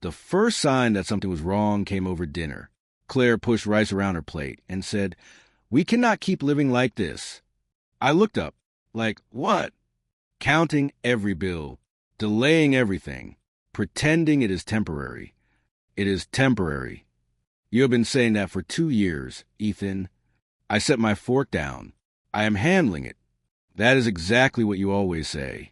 The first sign that something was wrong came over dinner. Claire pushed rice around her plate and said, "We cannot keep living like this." I looked up. Like, what? Counting every bill, delaying everything, pretending it is temporary. It is temporary. You have been saying that for 2 years, Ethan. I set my fork down. I am handling it. That is exactly what you always say.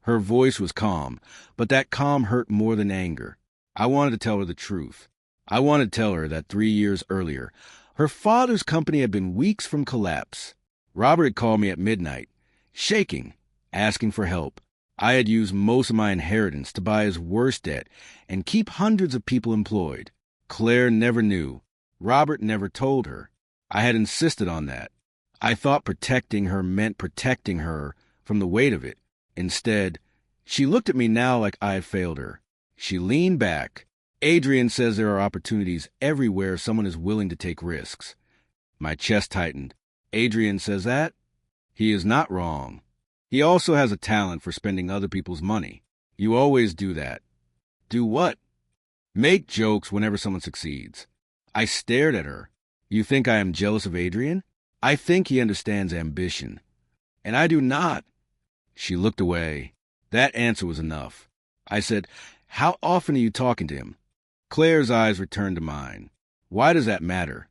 Her voice was calm, but that calm hurt more than anger. I wanted to tell her the truth. I wanted to tell her that 3 years earlier, her father's company had been weeks from collapse. Robert had called me at midnight, shaking, asking for help. I had used most of my inheritance to buy his worst debt and keep hundreds of people employed. Claire never knew. Robert never told her. I had insisted on that. I thought protecting her meant protecting her from the weight of it. Instead, she looked at me now like I had failed her. She leaned back. Adrian says there are opportunities everywhere someone is willing to take risks. My chest tightened. Adrian says that? He is not wrong. He also has a talent for spending other people's money. You always do that. Do what? Make jokes whenever someone succeeds. I stared at her. You think I am jealous of Adrian? I think he understands ambition. And I do not. She looked away. That answer was enough. I said, "How often are you talking to him?" Claire's eyes returned to mine. Why does that matter?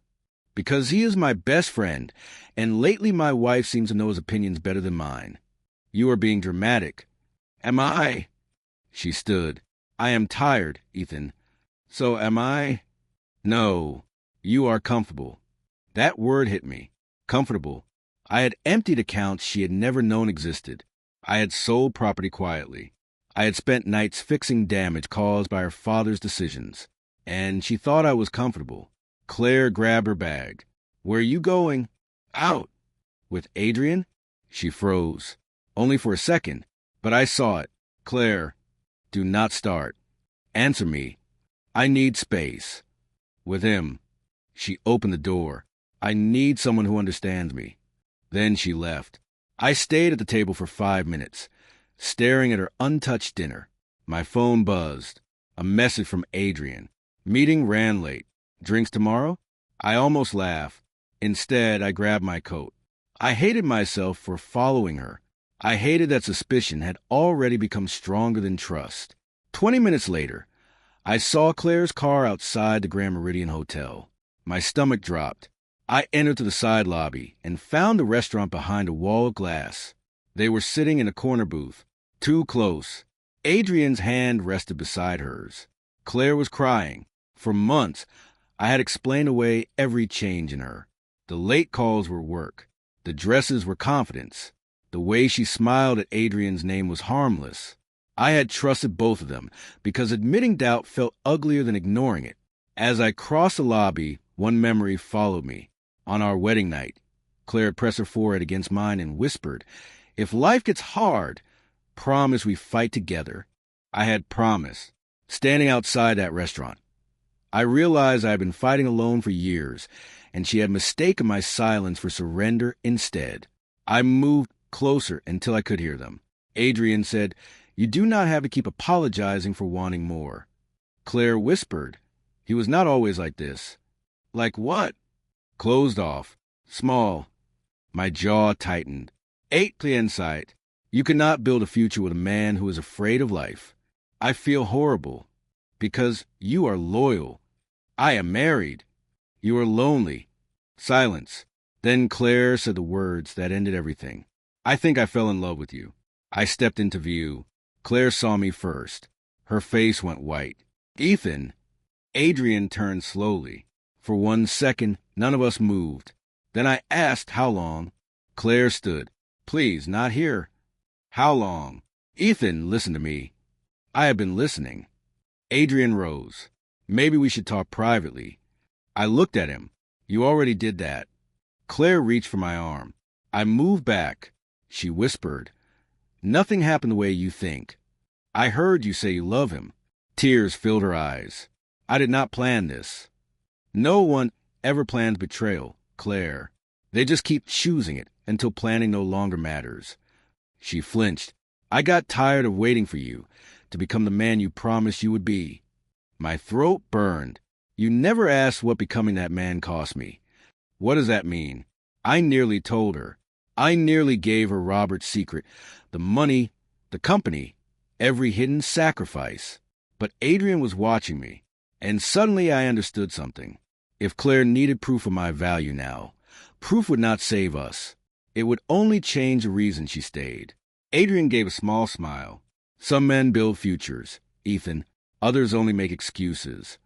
Because he is my best friend, and lately my wife seems to know his opinions better than mine. You are being dramatic. Am I? She stood. I am tired, Ethan. So am I? No. You are comfortable. That word hit me. Comfortable. I had emptied accounts she had never known existed. I had sold property quietly. I had spent nights fixing damage caused by her father's decisions. And she thought I was comfortable. Claire grabbed her bag. Where are you going? Out. With Adrian? She froze. Only for a second, but I saw it. Claire, do not start. Answer me. I need space. With him. She opened the door. I need someone who understands me. Then she left. I stayed at the table for 5 minutes, staring at her untouched dinner. My phone buzzed. A message from Adrian. Meeting ran late. Drinks tomorrow? I almost laughed. Instead, I grabbed my coat. I hated myself for following her. I hated that suspicion had already become stronger than trust. 20 minutes later, I saw Claire's car outside the Grand Meridian Hotel. My stomach dropped. I entered to the side lobby and found the restaurant behind a wall of glass. They were sitting in a corner booth, too close. Adrian's hand rested beside hers. Claire was crying. For months, I had explained away every change in her. The late calls were work. The dresses were confidence. The way she smiled at Adrian's name was harmless. I had trusted both of them because admitting doubt felt uglier than ignoring it. As I crossed the lobby, one memory followed me. On our wedding night, Claire pressed her forehead against mine and whispered, "If life gets hard, promise we fight together." I had promised, standing outside that restaurant. I realized I had been fighting alone for years, and she had mistaken my silence for surrender instead. I moved closer until I could hear them. Adrian said, "You do not have to keep apologizing for wanting more." Claire whispered, "He was not always like this." Like what? Closed off. Small. My jaw tightened. 8 clear insight. You cannot build a future with a man who is afraid of life. I feel horrible. Because you are loyal. I am married. You are lonely. Silence. Then Claire said the words that ended everything. "I think I fell in love with you." I stepped into view. Claire saw me first. Her face went white. "Ethan." Adrian turned slowly. For 1 second, none of us moved. Then I asked how long. Claire stood. "Please, not here." "How long?" "Ethan, listen to me." I had been listening. Adrian rose. "Maybe we should talk privately." I looked at him. "You already did that." Claire reached for my arm. I moved back. She whispered, "Nothing happened the way you think. I heard you say you love him." Tears filled her eyes. "I did not plan this." No one ever plans betrayal, Claire. They just keep choosing it until planning no longer matters. She flinched. "I got tired of waiting for you to become the man you promised you would be." My throat burned. You never asked what becoming that man cost me. What does that mean? I nearly told her. I nearly gave her Robert's secret, the money, the company, every hidden sacrifice. But Adrian was watching me, and suddenly I understood something. If Claire needed proof of my value now, proof would not save us. It would only change the reason she stayed. Adrian gave a small smile. Some men build futures, Ethan. Others only make excuses.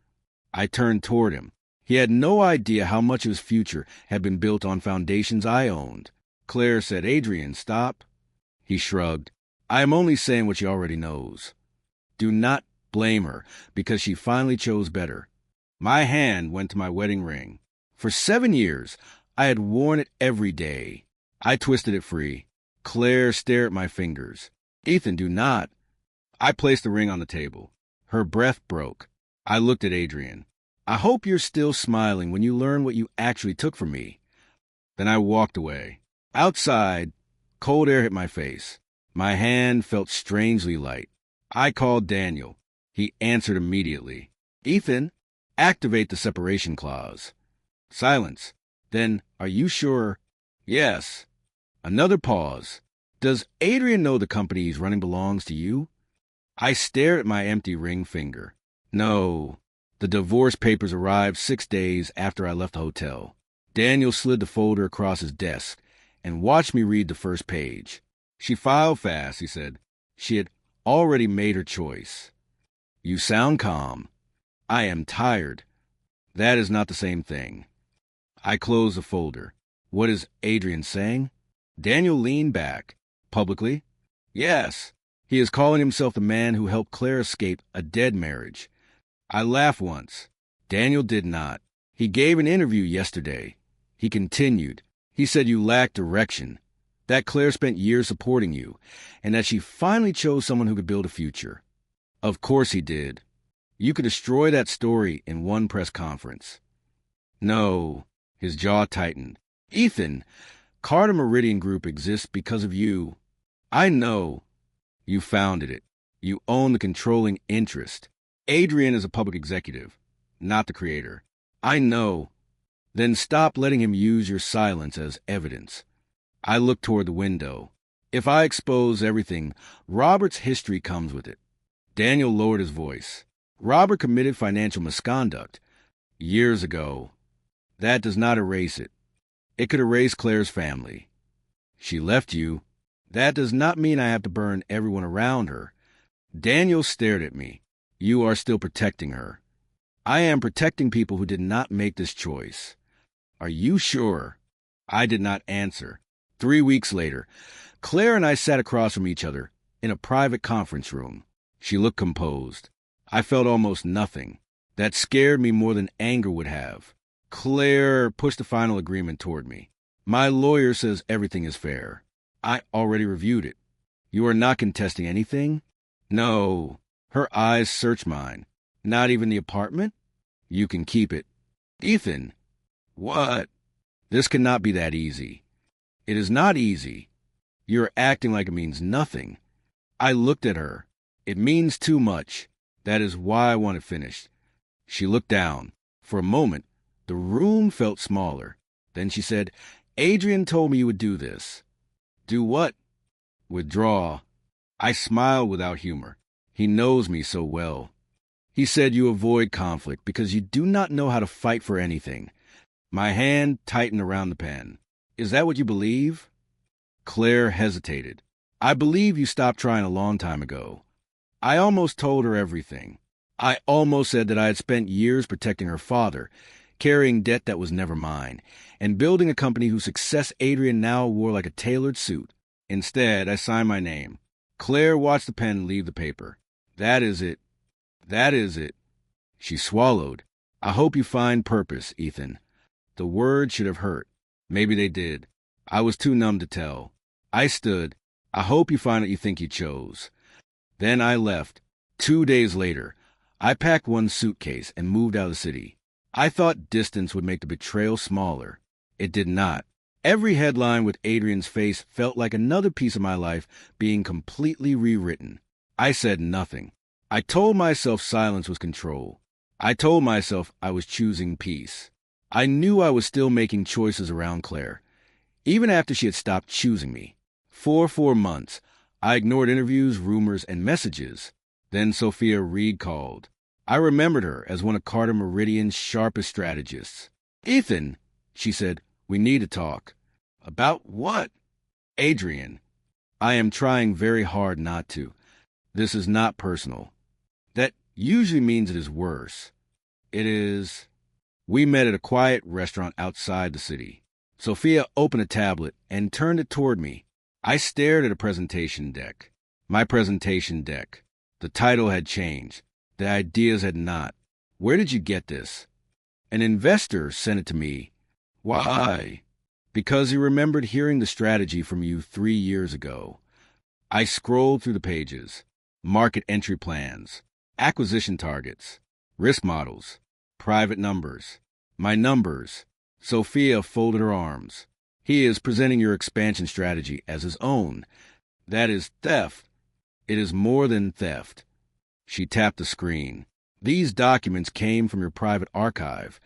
I turned toward him. He had no idea how much of his future had been built on foundations I owned. Claire said, "Adrian, stop." He shrugged. "I am only saying what she already knows. Do not blame her, because she finally chose better." My hand went to my wedding ring. For 7 years, I had worn it every day. I twisted it free. Claire stared at my fingers. "Ethan, do not." I placed the ring on the table. Her breath broke. I looked at Adrian. "I hope you're still smiling when you learn what you actually took from me." Then I walked away. Outside, cold air hit my face. My hand felt strangely light. I called Daniel. He answered immediately. "Ethan, activate the separation clause." Silence. Then, "Are you sure?" "Yes." Another pause. "Does Adrian know the company he's running belongs to you?" I stared at my empty ring finger. "No." The divorce papers arrived 6 days after I left the hotel. Daniel slid the folder across his desk and watched me read the first page. "She filed fast," he said. "She had already made her choice." "You sound calm." "I am tired." "That is not the same thing." I closed the folder. "What is Adrian saying?" Daniel leaned back. "Publicly?" "Yes. He is calling himself the man who helped Claire escape a dead marriage." I laughed once. Daniel did not. "He gave an interview yesterday." He continued. "He said you lacked direction, that Claire spent years supporting you, and that she finally chose someone who could build a future." "Of course he did. You could destroy that story in one press conference." "No." His jaw tightened. "Ethan, Carter Meridian Group exists because of you." "I know." "You founded it. You own the controlling interest. Adrian is a public executive, not the creator." "I know." "Then stop letting him use your silence as evidence." I looked toward the window. "If I expose everything, Robert's history comes with it." Daniel lowered his voice. "Robert committed financial misconduct years ago. That does not erase it. It could erase Claire's family. She left you. That does not mean I have to burn everyone around her." Daniel stared at me. "You are still protecting her." "I am protecting people who did not make this choice." "Are you sure?" I did not answer. 3 weeks later, Claire and I sat across from each other in a private conference room. She looked composed. I felt almost nothing. That scared me more than anger would have. Claire pushed the final agreement toward me. "My lawyer says everything is fair. I already reviewed it." "You are not contesting anything?" "No." Her eyes searched mine. "Not even the apartment?" "You can keep it." "Ethan." "What?" "This cannot be that easy." "It is not easy. You're acting like it means nothing." I looked at her. "It means too much. That is why I want it finished." She looked down. For a moment, the room felt smaller. Then she said, "Adrian told me you would do this." "Do what?" "Withdraw." I smiled without humor. He knows me so well. "He said you avoid conflict because you do not know how to fight for anything." My hand tightened around the pen. "Is that what you believe?" Claire hesitated. "I believe you stopped trying a long time ago." I almost told her everything. I almost said that I had spent years protecting her father, carrying debt that was never mine, and building a company whose success Adrian now wore like a tailored suit. Instead, I signed my name. Claire watched the pen leave the paper. "That is it. That is it." She swallowed. "I hope you find purpose, Ethan." The words should have hurt. Maybe they did. I was too numb to tell. I stood. "I hope you find what you think you chose." Then I left. 2 days later, I packed one suitcase and moved out of the city. I thought distance would make the betrayal smaller. It did not. Every headline with Adrian's face felt like another piece of my life being completely rewritten. I said nothing. I told myself silence was control. I told myself I was choosing peace. I knew I was still making choices around Claire, even after she had stopped choosing me. For 4 months, I ignored interviews, rumors, and messages. Then Sophia Reed called. I remembered her as one of Carter Meridian's sharpest strategists. "Ethan," she said, "we need to talk." "About what?" "Adrian. I am trying very hard not to. This is not personal. That usually means it is worse. It is... We met at a quiet restaurant outside the city. Sophia opened a tablet and turned it toward me. I stared at a presentation deck. My presentation deck. The title had changed. The ideas had not. "Where did you get this?" "An investor sent it to me." "Why?" "Because he remembered hearing the strategy from you 3 years ago." I scrolled through the pages. Market entry plans, acquisition targets, risk models, private numbers. My numbers. Sophia folded her arms. "He is presenting your expansion strategy as his own. That is theft. It is more than theft." She tapped the screen. "These documents came from your private archive."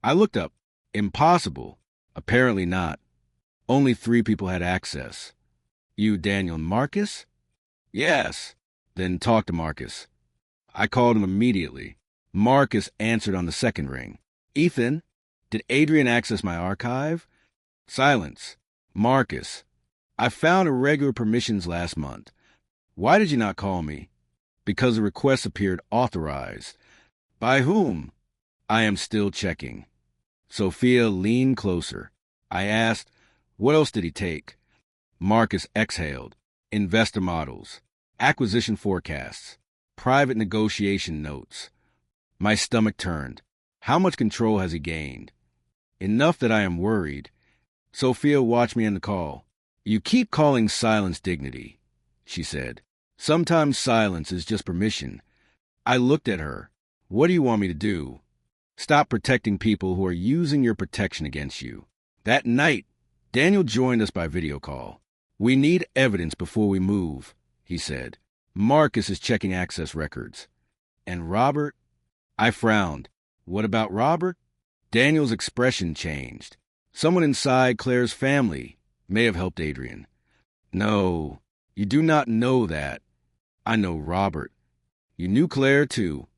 I looked up. Impossible. Apparently not. Only 3 people had access. "You Daniel Marcus?" "Yes." "Then talk to Marcus." I called him immediately. Marcus answered on the second ring. "Ethan, did Adrian access my archive?" Silence. "Marcus, I found irregular permissions last month. Why did you not call me?" "Because the request appeared authorized." "By whom?" "I am still checking." Sophia leaned closer. I asked, "What else did he take?" Marcus exhaled. "Investor models, acquisition forecasts, private negotiation notes." My stomach turned. How much control has he gained? Enough that I am worried. Sophia watched me end the call. "You keep calling silence dignity," she said. "Sometimes silence is just permission." I looked at her. "What do you want me to do?" "Stop protecting people who are using your protection against you." That night, Daniel joined us by video call. "We need evidence before we move," he said. "Marcus is checking access records." "And Robert?" I frowned. "What about Robert?" Daniel's expression changed. "Someone inside Claire's family may have helped Adrian." "No, you do not know that." "I know Robert." "You knew Claire, too."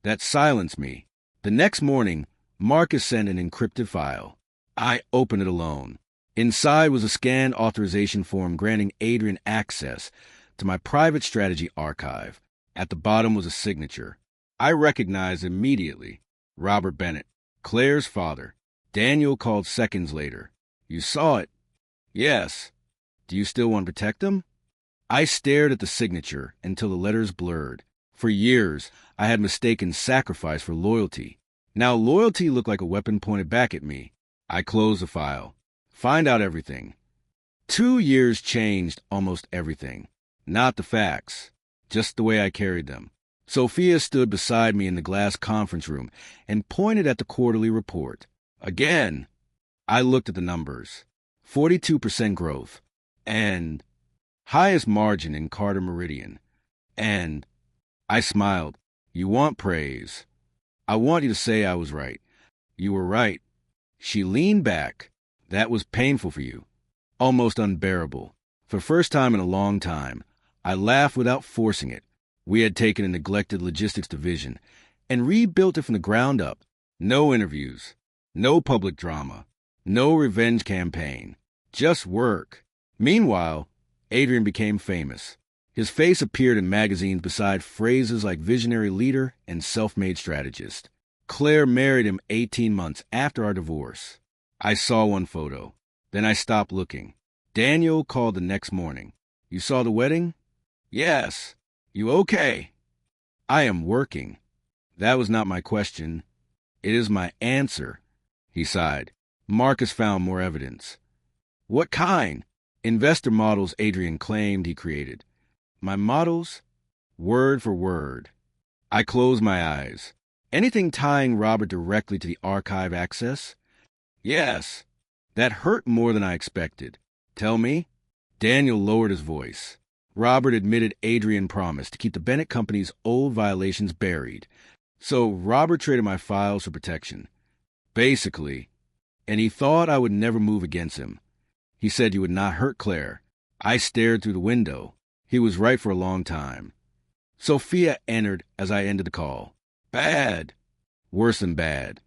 That silenced me. The next morning, Marcus sent an encrypted file. I opened it alone. Inside was a scanned authorization form granting Adrian access to my private strategy archive. At the bottom was a signature. I recognized immediately. Robert Bennett, Claire's father. Daniel called seconds later. "You saw it?" "Yes." "Do you still want to protect him?" I stared at the signature until the letters blurred. For years, I had mistaken sacrifice for loyalty. Now loyalty looked like a weapon pointed back at me. I closed the file. Find out everything. 2 years changed almost everything. Not the facts, just the way I carried them. Sophia stood beside me in the glass conference room and pointed at the quarterly report. Again, I looked at the numbers. 42% growth. And highest margin in Carter Meridian. And I smiled. "You want praise. I want you to say I was right." "You were right." She leaned back. "That was painful for you." "Almost unbearable." For the first time in a long time, I laughed without forcing it. We had taken a neglected logistics division and rebuilt it from the ground up. No interviews, no public drama, no revenge campaign, just work. Meanwhile, Adrian became famous. His face appeared in magazines beside phrases like visionary leader and self-made strategist. Claire married him 18 months after our divorce. I saw one photo. Then I stopped looking. Daniel called the next morning. "You saw the wedding?" "Yes." "You okay?" "I am working." That was not my question. "It is my answer." He sighed. Marcus found more evidence. "What kind?" "Investor models Adrian claimed he created." "My models?" "Word for word." I closed my eyes. "Anything tying Robert directly to the archive access?" "Yes." That hurt more than I expected. "Tell me." Daniel lowered his voice. "Robert admitted Adrian promised to keep the Bennett Company's old violations buried. So Robert traded my files for protection, basically, and he thought I would never move against him. He said you would not hurt Claire. I stared through the window. He was right for a long time. Sophia entered as I ended the call. Bad. Worse than bad.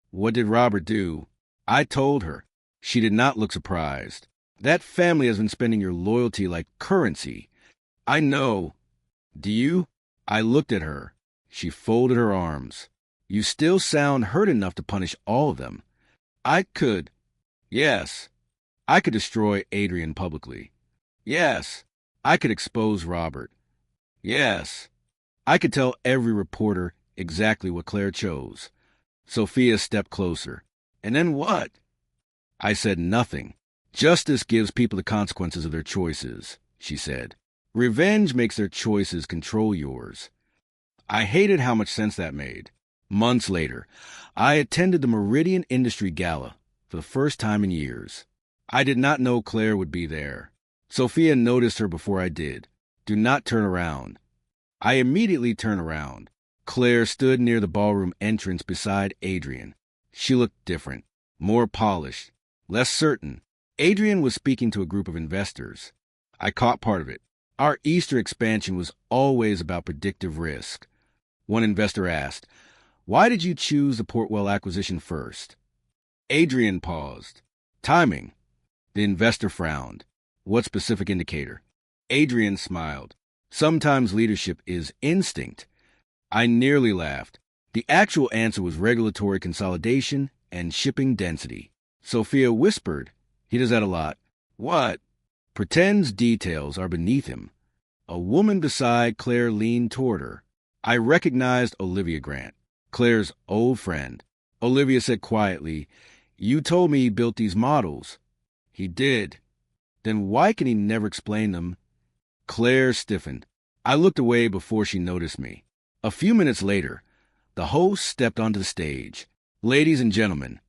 What did Robert do? I told her. She did not look surprised. That family has been spending your loyalty like currency. I know. Do you? I looked at her. She folded her arms. You still sound hurt enough to punish all of them. I could. Yes. I could destroy Adrian publicly. Yes. I could expose Robert. Yes. I could tell every reporter exactly what Claire chose. Sophia stepped closer. And then what? I said nothing. Justice gives people the consequences of their choices, she said. Revenge makes their choices control yours. I hated how much sense that made. Months later, I attended the Meridian Industry Gala for the first time in years. I did not know Claire would be there. Sophia noticed her before I did. Do not turn around. I immediately turned around. Claire stood near the ballroom entrance beside Adrian. She looked different, more polished, less certain. Adrian was speaking to a group of investors. I caught part of it. Our Easter expansion was always about predictive risk. One investor asked, "Why did you choose the Portwell acquisition first?" Adrian paused. Timing. The investor frowned. What specific indicator? Adrian smiled. Sometimes leadership is instinct. I nearly laughed. The actual answer was regulatory consolidation and shipping density. Sophia whispered, "He does that a lot." What? Pretends details are beneath him. A woman beside Claire leaned toward her. I recognized Olivia Grant, Claire's old friend. Olivia said quietly, "You told me he built these models." He did. Then why can he never explain them? Claire stiffened. I looked away before she noticed me. A few minutes later, the host stepped onto the stage. "Ladies and gentlemen,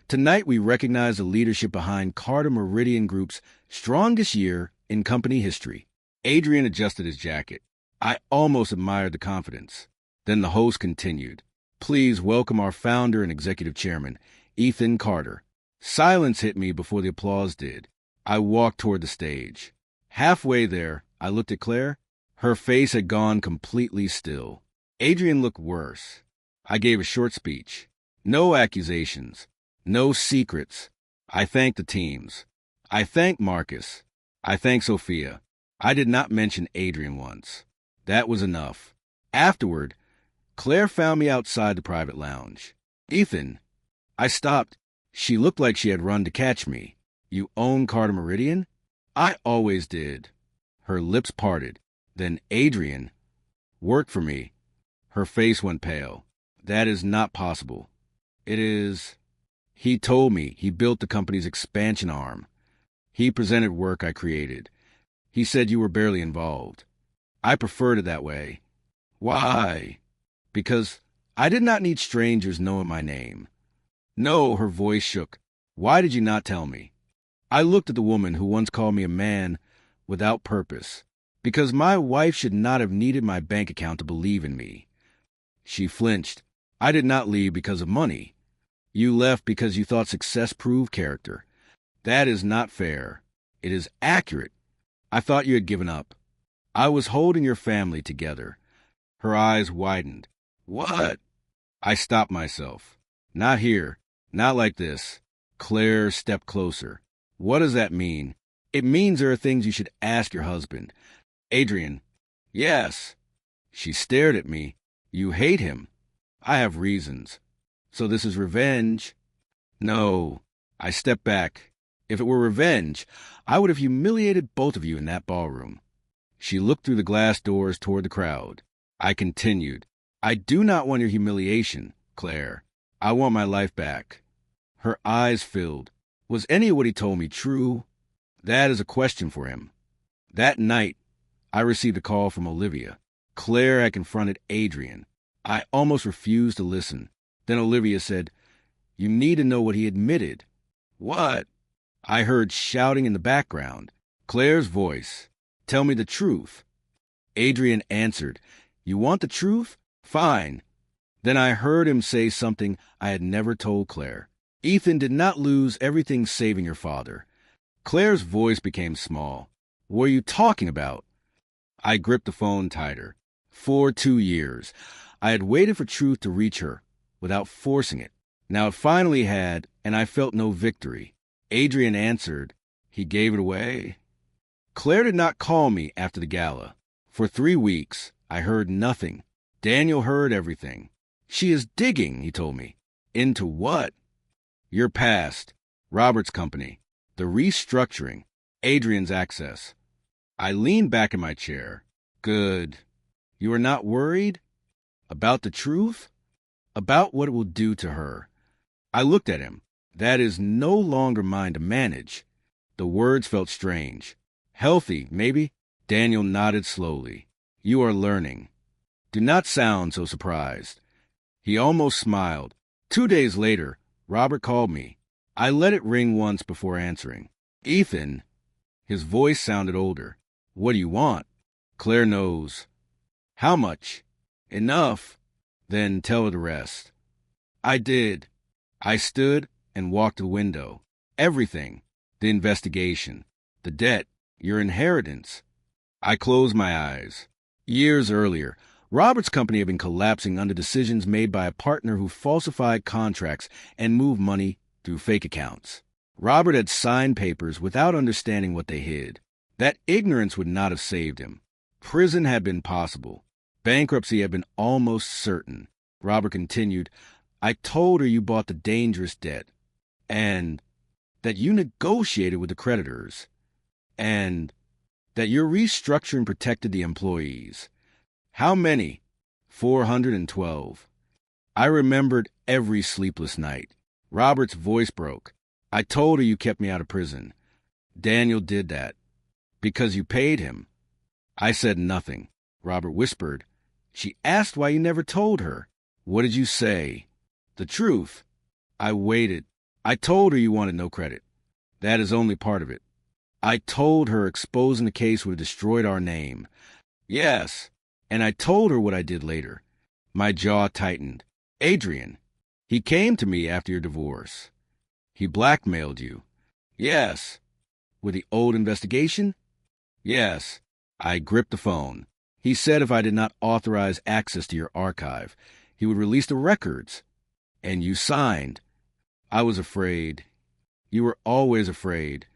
tonight we recognize the leadership behind Carter Meridian Group's strongest year in company history." Adrian adjusted his jacket. I almost admired the confidence. Then the host continued, "Please welcome our founder and executive chairman, Ethan Carter." Silence hit me before the applause did. I walked toward the stage. Halfway there, I looked at Claire. Her face had gone completely still. Adrian looked worse. I gave a short speech. No accusations. No secrets. I thanked the teams. I thanked Marcus. I thanked Sophia. I did not mention Adrian once. That was enough. Afterward, Claire found me outside the private lounge. "Ethan." I stopped. She looked like she had run to catch me. "You own Carter Meridian?" "I always did." Her lips parted. Then Adrian worked for me. Her face went pale. "That is not possible." "It is." He told me he built the company's expansion arm. He presented work I created. He said you were barely involved. I preferred it that way. "Why?" "Because I did not need strangers knowing my name." "No," her voice shook. "Why did you not tell me?" I looked at the woman who once called me a man without purpose. "Because my wife should not have needed my bank account to believe in me." She flinched. "I did not leave because of money. You left because you thought success proved character. That is not fair. It is accurate. I thought you had given up. I was holding your family together." Her eyes widened. "What?" I stopped myself. "Not here. Not like this." Claire stepped closer. "What does that mean?" "It means there are things you should ask your husband." "Adrian." "Yes." She stared at me. "You hate him." "I have reasons." "So this is revenge?" "No." I stepped back. "If it were revenge, I would have humiliated both of you in that ballroom." She looked through the glass doors toward the crowd. I continued, "I do not want your humiliation, Claire. I want my life back." Her eyes filled. Was any of what he told me true? That is a question for him. That night, I received a call from Olivia. Claire had confronted Adrian. I almost refused to listen. Then Olivia said, "You need to know what he admitted." "What?" I heard shouting in the background. Claire's voice. "Tell me the truth." Adrian answered, "You want the truth? Fine. Then I heard him say something I had never told Claire. Ethan did not lose everything saving your father. Claire's voice became small. What are you talking about? I gripped the phone tighter. For 2 years, I had waited for truth to reach her without forcing it. Now it finally had, and I felt no victory. Adrian answered. He gave it away. Claire did not call me after the gala. For 3 weeks, I heard nothing. Daniel heard everything. She is digging, he told me. Into what? Your past, Robert's company, the restructuring, Adrian's access. I leaned back in my chair. Good. You are not worried? About the truth? About what it will do to her? I looked at him. That is no longer mine to manage. The words felt strange. Healthy, maybe? Daniel nodded slowly. You are learning. Do not sound so surprised. He almost smiled. 2 days later, Robert called me. I let it ring once before answering. Ethan. His voice sounded older. What do you want? Claire knows. How much? Enough. Then tell her the rest. I did. I stood and walked to the window. Everything. The investigation. The debt. Your inheritance. I closed my eyes. Years earlier, Robert's company had been collapsing under decisions made by a partner who falsified contracts and moved money through fake accounts. Robert had signed papers without understanding what they hid. That ignorance would not have saved him. Prison had been possible. Bankruptcy had been almost certain. Robert continued, I told her you bought the dangerous debt, and that you negotiated with the creditors, and that your restructuring protected the employees. How many? 412. I remembered every sleepless night. Robert's voice broke. I told her you kept me out of prison. Daniel did that. Because you paid him. I said nothing. Robert whispered. She asked why you never told her. What did you say? The truth. I waited. I told her you wanted no credit. That is only part of it. I told her exposing the case would have destroyed our name. Yes. And I told her what I did later. My jaw tightened. Adrian. He came to me after your divorce. He blackmailed you. Yes. With the old investigation? Yes. I gripped the phone. He said if I did not authorize access to your archive, he would release the records. And you signed. I was afraid. You were always afraid.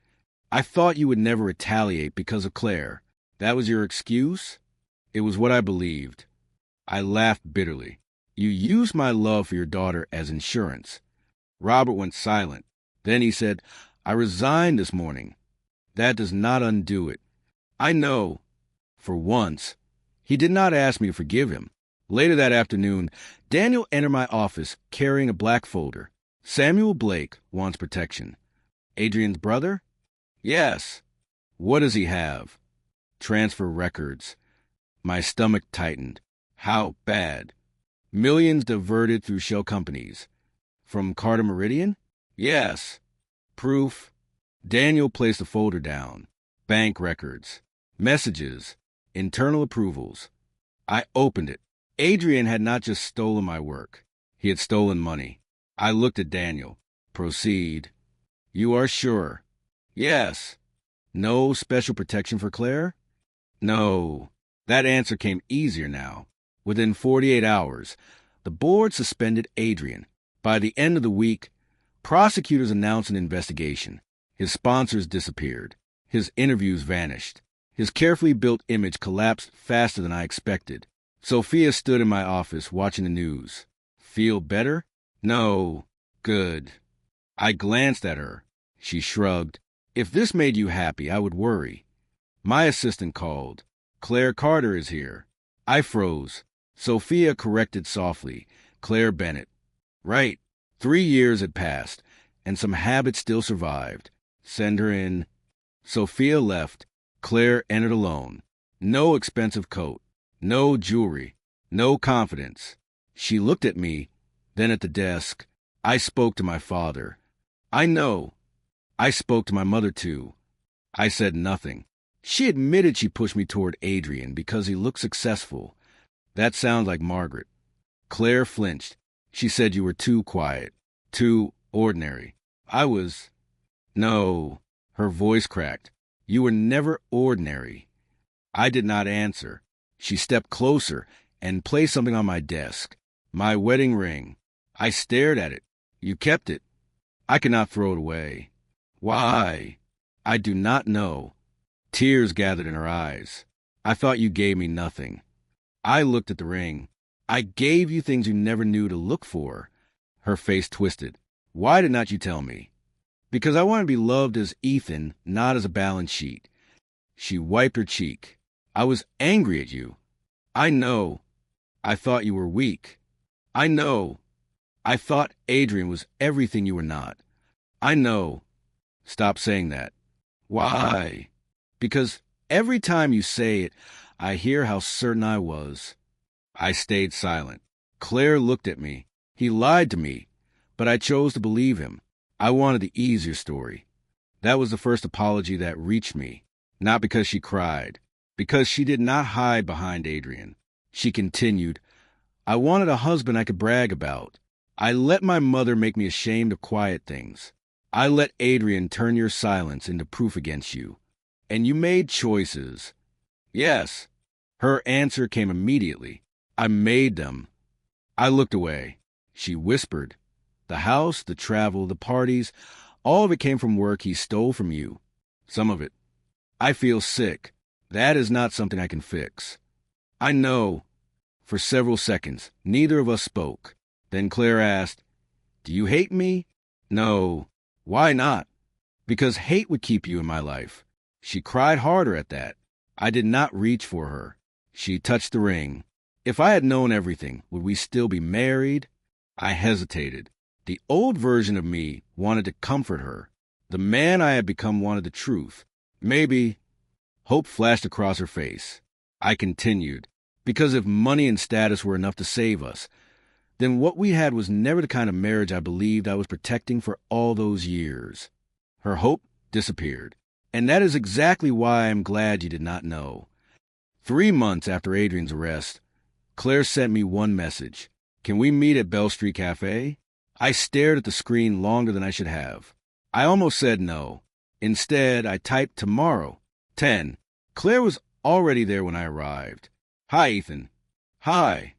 I thought you would never retaliate because of Claire. That was your excuse? It was what I believed. I laughed bitterly. You used my love for your daughter as insurance. Robert went silent. Then he said, I resigned this morning. That does not undo it. I know. For once. He did not ask me to forgive him. Later that afternoon, Daniel entered my office carrying a black folder. Samuel Blake wants protection. Adrian's brother? Yes. What does he have? Transfer records. My stomach tightened. How bad? Millions diverted through shell companies. From Carter Meridian? Yes. Proof? Daniel placed the folder down. Bank records. Messages. Internal approvals. I opened it. Adrian had not just stolen my work. He had stolen money. I looked at Daniel. Proceed. You are sure? Yes. No special protection for Claire? No. That answer came easier now. Within 48 hours, the board suspended Adrian. By the end of the week, prosecutors announced an investigation. His sponsors disappeared. His interviews vanished. His carefully built image collapsed faster than I expected. Sophia stood in my office watching the news. Feel better? No. Good. I glanced at her. She shrugged. If this made you happy, I would worry. My assistant called. Claire Carter is here. I froze. Sophia corrected softly. Claire Bennett. Right. 3 years had passed, and some habits still survived. Send her in. Sophia left. Claire entered alone. No expensive coat. No jewelry. No confidence. She looked at me, then at the desk. I spoke to my father. I know. I spoke to my mother, too. I said nothing. She admitted she pushed me toward Adrian because he looked successful. That sounds like Margaret. Claire flinched. She said you were too quiet, too ordinary. I was... No. Her voice cracked. You were never ordinary. I did not answer. She stepped closer and placed something on my desk. My wedding ring. I stared at it. You kept it. I could not throw it away. Why? I do not know. Tears gathered in her eyes. I thought you gave me nothing. I looked at the ring. I gave you things you never knew to look for. Her face twisted. Why did not you tell me? Because I want to be loved as Ethan, not as a balance sheet. She wiped her cheek. I was angry at you. I know. I thought you were weak. I know. I thought Adrian was everything you were not. I know. Stop saying that. Why? Because every time you say it, I hear how certain I was. I stayed silent. Claire looked at me. He lied to me, but I chose to believe him. I wanted the easier story. That was the first apology that reached me, not because she cried, because she did not hide behind Adrian. She continued, I wanted a husband I could brag about. I let my mother make me ashamed of quiet things. I let Adrian turn your silence into proof against you. And you made choices. Yes. Her answer came immediately. I made them. I looked away. She whispered. The house, the travel, the parties, all of it came from work he stole from you. Some of it. I feel sick. That is not something I can fix. I know. For several seconds, neither of us spoke. Then Claire asked, Do you hate me? No. Why not? Because hate would keep you in my life. She cried harder at that. I did not reach for her. She touched the ring. If I had known everything, would we still be married? I hesitated. The old version of me wanted to comfort her. The man I had become wanted the truth. Maybe. Hope flashed across her face. I continued. Because if money and status were enough to save us, then what we had was never the kind of marriage I believed I was protecting for all those years. Her hope disappeared. And that is exactly why I'm glad you did not know. 3 months after Adrian's arrest, Claire sent me one message. Can we meet at Bell Street Cafe? I stared at the screen longer than I should have. I almost said no. Instead, I typed tomorrow, 10. Claire was already there when I arrived. Hi, Ethan. Hi.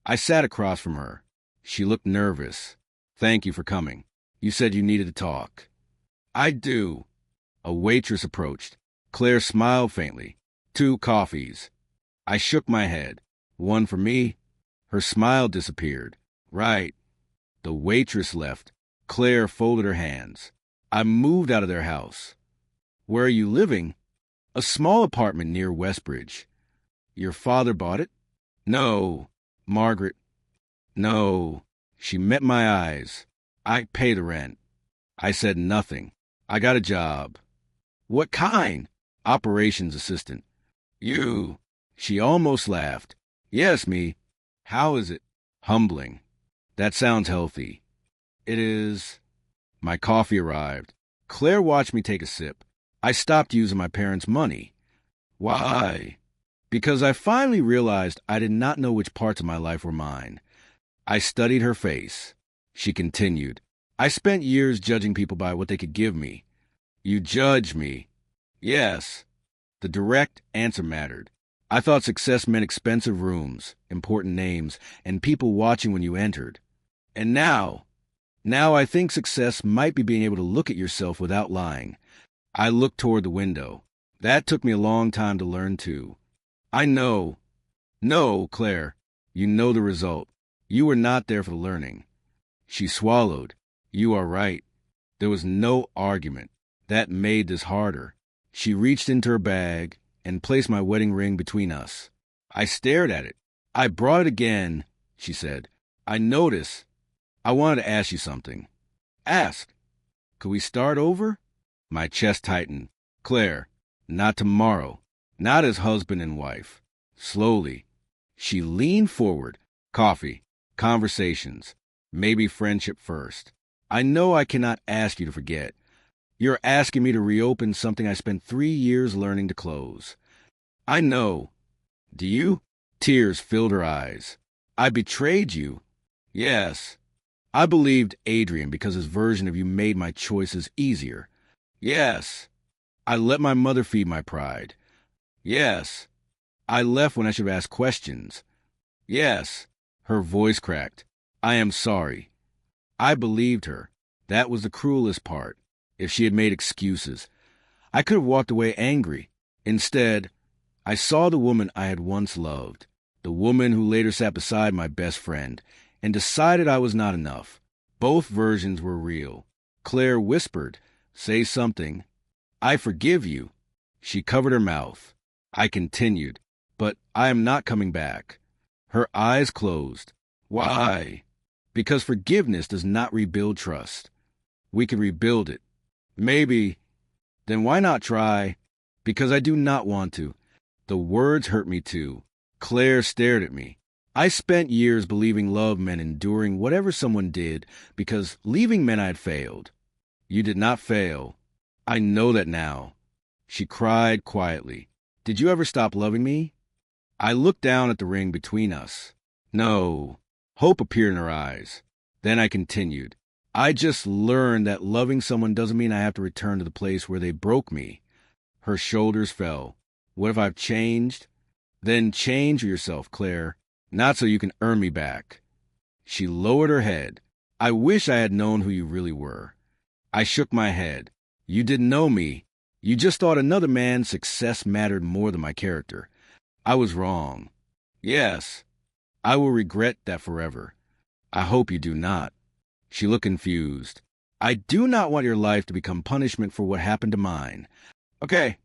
I sat across from her. She looked nervous. Thank you for coming. You said you needed to talk. I do. A waitress approached. Claire smiled faintly. 2 coffees. I shook my head. 1 for me. Her smile disappeared. Right. The waitress left. Claire folded her hands. I moved out of their house. Where are you living? A small apartment near Westbridge. Your father bought it? No. Margaret. No. She met my eyes. I pay the rent. I said nothing. I got a job. What kind? Operations assistant. You. She almost laughed. Yes, me. How is it? Humbling. That sounds healthy. It is. My coffee arrived. Claire watched me take a sip. I stopped using my parents' money. Why? Because I finally realized I did not know which parts of my life were mine. I studied her face. She continued. I spent years judging people by what they could give me. You judge me. Yes. The direct answer mattered. I thought success meant expensive rooms, important names, and people watching when you entered. And now I think success might be being able to look at yourself without lying. I looked toward the window. That took me a long time to learn too. I know. No, Claire, you know the result. You were not there for the learning. She swallowed. You are right. There was no argument. That made this harder. She reached into her bag and placed my wedding ring between us. I stared at it. I brought it again, she said. I noticed. I wanted to ask you something. Ask. Could we start over? My chest tightened. Claire, not tomorrow. Not as husband and wife. Slowly. She leaned forward. Coffee. Conversations. Maybe friendship first. I know I cannot ask you to forget. You're asking me to reopen something I spent 3 years learning to close. I know. Do you? Tears filled her eyes. I betrayed you. Yes. I believed Adrian because his version of you made my choices easier. Yes. I let my mother feed my pride. Yes. I left when I should have asked questions. Yes. Her voice cracked. I am sorry. I believed her. That was the cruelest part. If she had made excuses, I could have walked away angry. Instead, I saw the woman I had once loved, the woman who later sat beside my best friend, and decided I was not enough. Both versions were real. Claire whispered, "Say something." "I forgive you." She covered her mouth. I continued, "But I am not coming back." Her eyes closed. "Why?" "Because forgiveness does not rebuild trust. We can rebuild it. Maybe. Then why not try?" "Because I do not want to." The words hurt me too. Claire stared at me. I spent years believing love meant enduring whatever someone did, because leaving meant I had failed. You did not fail. I know that now. She cried quietly. "Did you ever stop loving me?" I looked down at the ring between us. No. Hope appeared in her eyes. Then I continued. "I just learned that loving someone doesn't mean I have to return to the place where they broke me." Her shoulders fell. "What if I've changed?" "Then change yourself, Claire. Not so you can earn me back." She lowered her head. "I wish I had known who you really were." I shook my head. "You didn't know me. You just thought another man's success mattered more than my character. I was wrong. Yes. I will regret that forever. I hope you do not." She looked confused. "I do not want your life to become punishment for what happened to mine." Okay.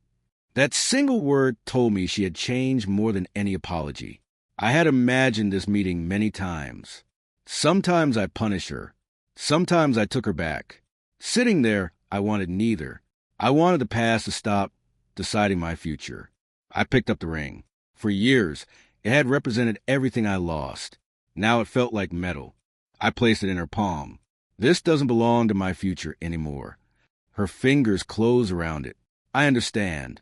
That single word told me she had changed more than any apology. I had imagined this meeting many times. Sometimes I punished her. Sometimes I took her back. Sitting there, I wanted neither. I wanted the past to stop deciding my future. I picked up the ring. For years, it had represented everything I lost. Now it felt like metal. I placed it in her palm. "This doesn't belong to my future anymore." Her fingers closed around it. "I understand."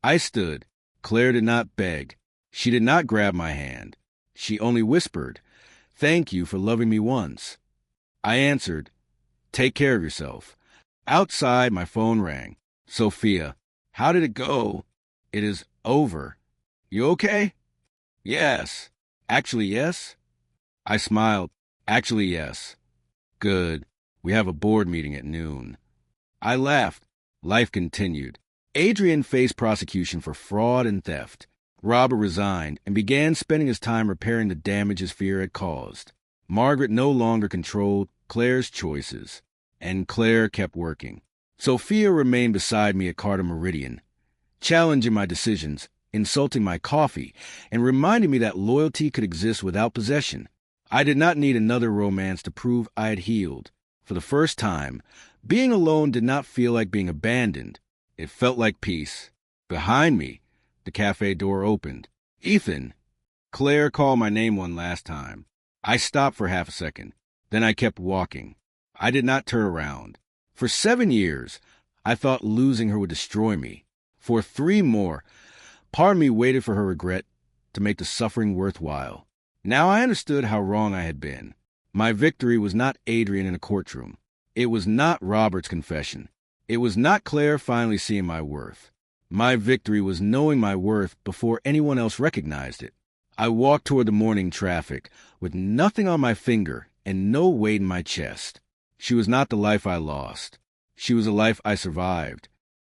I stood. Claire did not beg. She did not grab my hand. She only whispered, "Thank you for loving me once." I answered, "Take care of yourself." Outside, my phone rang. "Sophia, how did it go?" "It is over." "You okay?" "Yes." "Actually, yes?" I smiled. "Actually, yes." "Good. We have a board meeting at noon." I laughed. Life continued. Adrian faced prosecution for fraud and theft. Robert resigned and began spending his time repairing the damage his fear had caused. Margaret no longer controlled Claire's choices, and Claire kept working. Sophia remained beside me at Carter Meridian, challenging my decisions, insulting my coffee, and reminding me that loyalty could exist without possession. I did not need another romance to prove I had healed. For the first time, being alone did not feel like being abandoned. It felt like peace. Behind me, the cafe door opened. "Ethan." Claire called my name one last time. I stopped for half a second. Then I kept walking. I did not turn around. For 7 years, I thought losing her would destroy me. For 3 more, part of me waited for her regret to make the suffering worthwhile. Now I understood how wrong I had been. My victory was not Adrian in a courtroom. It was not Robert's confession. It was not Claire finally seeing my worth. My victory was knowing my worth before anyone else recognized it. I walked toward the morning traffic with nothing on my finger and no weight in my chest. She was not the life I lost. She was the life I survived.